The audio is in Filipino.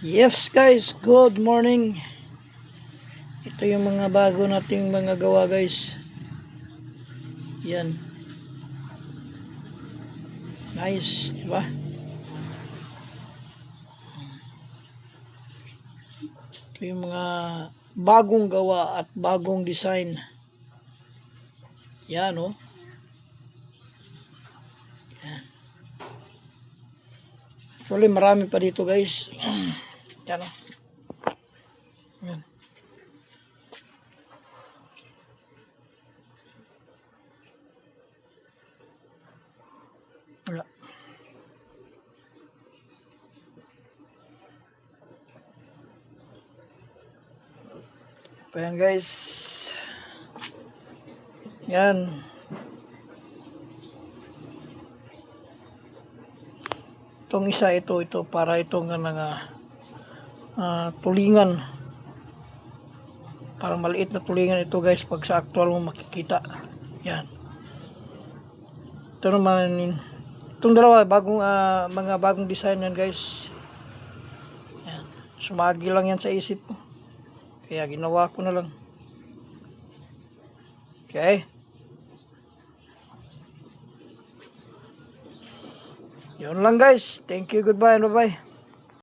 Yes guys, good morning. Ito yung mga bago nating mga gawa guys. Yan. Nice, di ba? Ito yung mga bagong gawa at bagong design. Yan oh. Yan. Actually marami pa dito guys. Yan oh. Yan. Wala. Pa yan guys. Yan. Itong isa ito para itong tulingan. Parang maliit na tulingan ito guys pag sa actual mo makikita. Yan. Ito naman itong dalawa bagong mga bagong design yan guys. Yan. Sumagi lang yan sa isip ko. Kaya ginawa ko na lang. Okay. Yun lang guys. Thank you, goodbye, bye bye.